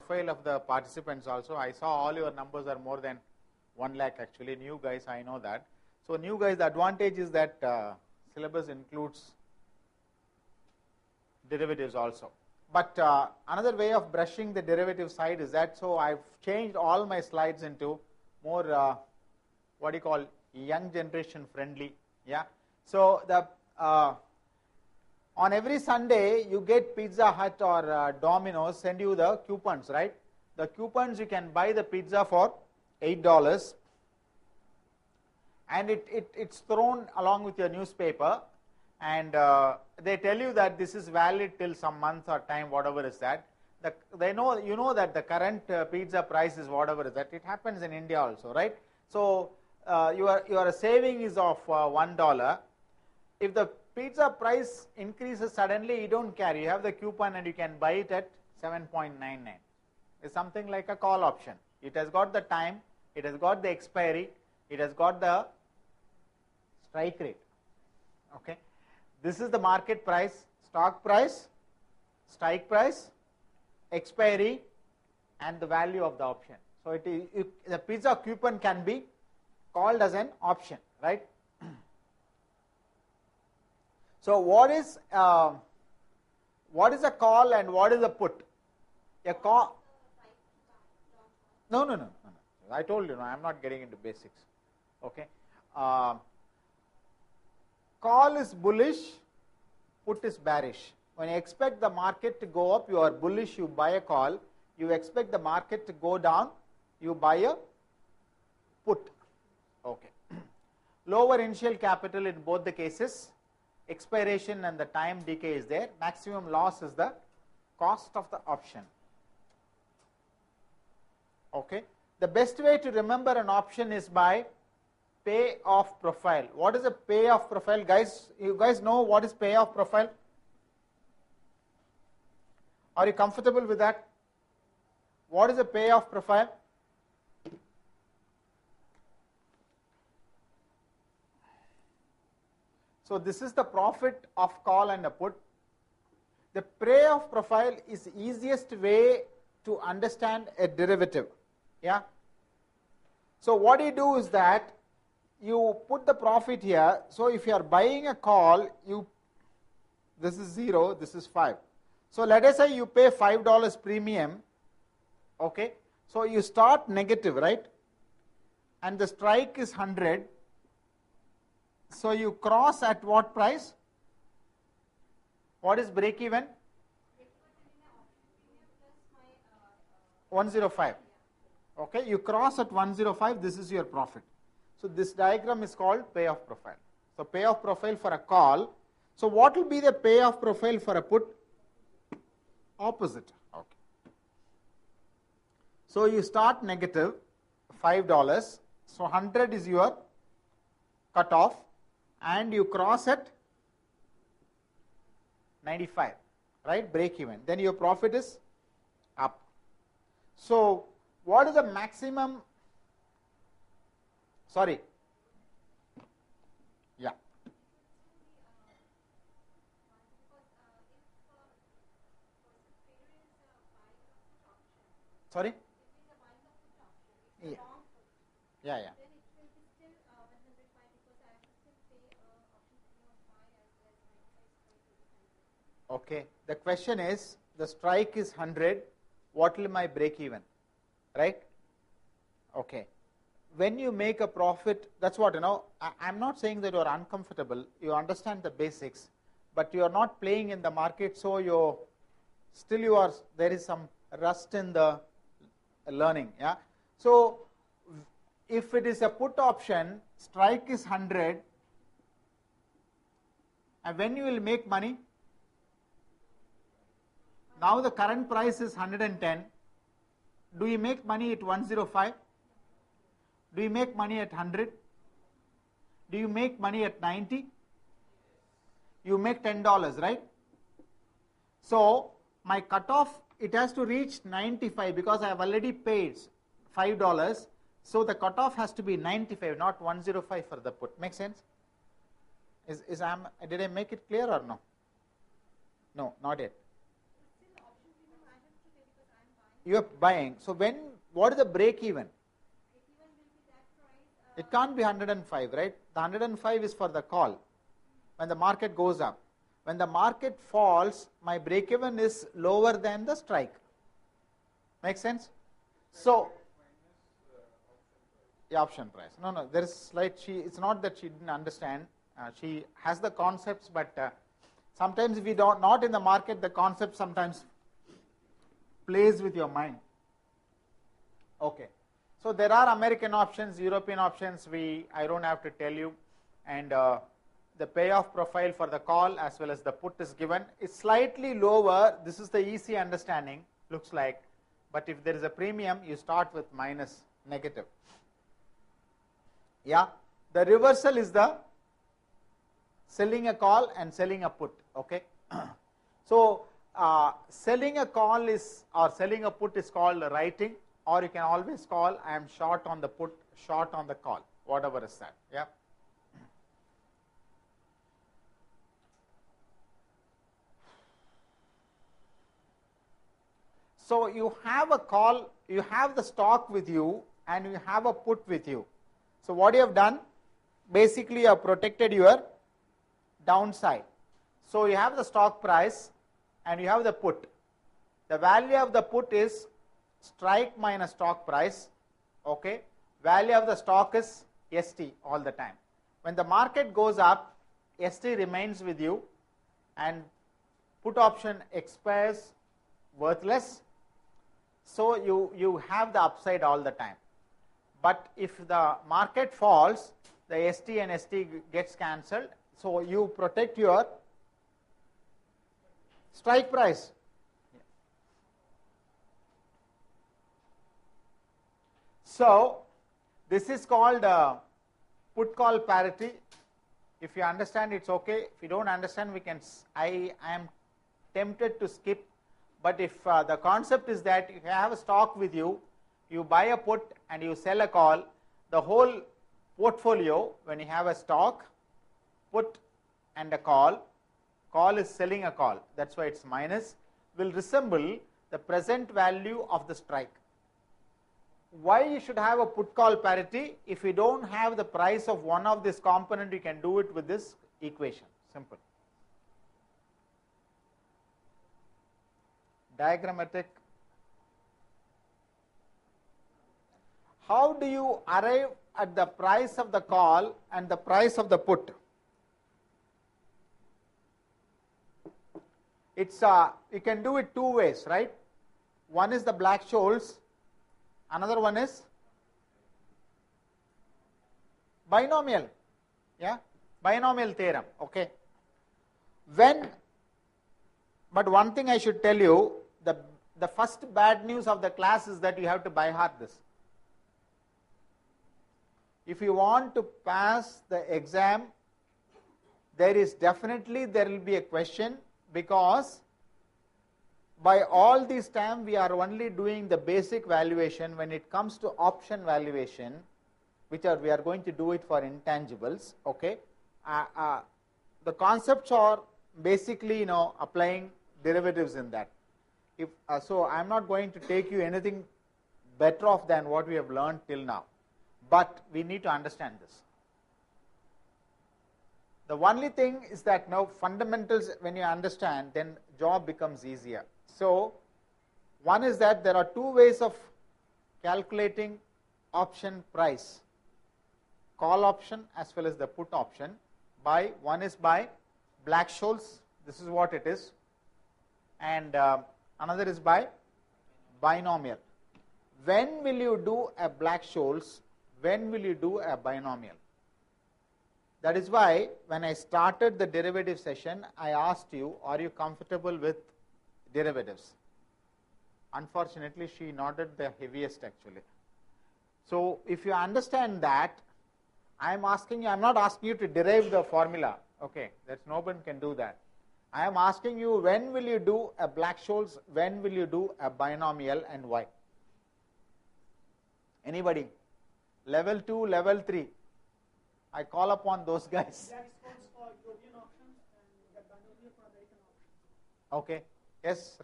profile of the participants also. I saw all your numbers are more than 1 lakh actually. New guys, I know that. So new guys, the advantage is that syllabus includes derivatives also. But another way of brushing the derivative side is that, so I've changed all my slides into more what do you call young generation friendly. Yeah. So the on every Sunday you get Pizza Hut or Domino's send you the coupons, right? The coupons you can buy the pizza for $8, and it's thrown along with your newspaper, and they tell you that this is valid till some month or time, whatever is that. They know, you know that the current pizza price is whatever is that. It happens in India also, right? So your saving is of $1. If the pizza price increases suddenly, you don't care. You have the coupon and you can buy it at 7.99. It's something like a call option. It has got the time, it has got the expiry, it has got the strike rate. Okay. This is the market price, stock price, strike price, expiry, and the value of the option. So the pizza coupon can be called as an option, right? So what is a call and what is a put? A call. No. I told you, no, I'm not getting into basics. Okay. Call is bullish, put is bearish. When you expect the market to go up, you are bullish, you buy a call. You expect the market to go down, you buy a put. Okay. Lower initial capital in both the cases. Expiration and the time decay is there. Maximum loss is the cost of the option. Okay. The best way to remember an option is by payoff profile. What is a payoff profile? Guys, you guys know what is payoff profile? Are you comfortable with that? What is a payoff profile? So this is the profit of call and a put. The payoff profile is the easiest way to understand a derivative. Yeah. So what you do is that you put the profit here. So if you are buying a call, this is 0, this is 5. So let us say you pay $5 premium. Okay. So you start negative, right? And the strike is 100. So you cross at what price? What is break even? 105. Okay, you cross at 105, this is your profit. So this diagram is called payoff profile. So payoff profile for a call. So what will be the payoff profile for a put? Opposite. Okay. So you start negative $5. So 100 is your cutoff, and you cross at 95, right? Break even. Then your profit is up. So what is the maximum? Sorry. Yeah. Sorry? Yeah. Okay. The question is, the strike is 100. What will my break even? Right? Okay. When you make a profit, that's what, I'm not saying that you are uncomfortable. You understand the basics, but you are not playing in the market, so there is some rust in the learning. Yeah. So if it is a put option, strike is 100, and when you will make money? Now the current price is 110. Do you make money at 105? Do you make money at 100? Do you make money at 90? You make $10, right? So my cutoff, it has to reach 95 because I have already paid $5. So the cutoff has to be 95, not 105 for the put. Make sense? Did I make it clear or no? No, not yet. You are buying. So what is the break even? It can't be 105, right? The 105 is for the call. When the market goes up. When the market falls, my break even is lower than the strike. Make sense? So, the option price. No, there is slight, it's not that she didn't understand. She has the concepts, but sometimes if we don't, not in the market, the concept sometimes plays with your mind. Okay. So there are American options, European options, I don't have to tell you, and the payoff profile for the call as well as the put is given. It's slightly lower. This is the easy understanding, looks like, but if there is a premium, you start with minus, negative. Yeah, the reversal is the selling a call and selling a put. Okay. So selling a call is, or selling a put is called writing, or you can always call I am short on the put, short on the call, whatever is that. Yeah. So you have a call, you have the stock with you, and you have a put with you. So what you have done, basically you have protected your downside. So you have the stock price and you have the put. The value of the put is strike minus stock price. Okay. Value of the stock is ST all the time. When the market goes up, ST remains with you and put option expires worthless. So you have the upside all the time. But if the market falls, the ST and ST gets cancelled. So you protect your strike price. So this is called put call parity. If you understand, it's okay. If you don't understand, we can. I am tempted to skip. But if the concept is that if you have a stock with you, you buy a put and you sell a call, the whole portfolio, when you have a stock, put and a call is selling a call, that's why it's minus, will resemble the present value of the strike. Why you should have a put call parity? If you don't have the price of one of this component, you can do it with this equation, simple. Diagrammatic. How do you arrive at the price of the call and the price of the put? It's you can do it two ways, right? One is the Black-Scholes, another one is binomial. Yeah, binomial theorem. Okay. But one thing I should tell you, the first bad news of the class is that you have to by heart this. If you want to pass the exam, there will be a question, because by all this time we are only doing the basic valuation. When it comes to option valuation, we are going to do it for intangibles. Okay, the concepts are basically applying derivatives in that. So I am not going to take you anything better off than what we have learned till now, but we need to understand this. The only thing is that now fundamentals, when you understand, then job becomes easier. So one is that there are two ways of calculating option price, call option as well as the put option. One is by Black-Scholes, this is what it is, and another is by binomial. When will you do a Black-Scholes? When will you do a binomial? That is why when I started the derivative session, I asked you, are you comfortable with derivatives? Unfortunately, she nodded the heaviest actually. So if you understand that, I am not asking you to derive the formula. Okay, no one can do that. I am asking you, when will you do a Black-Scholes, when will you do a binomial, and why? Anybody? Level 2, level 3. I call upon those guys. Black-Scholes for European options and the binomial for American options. Okay. Yes.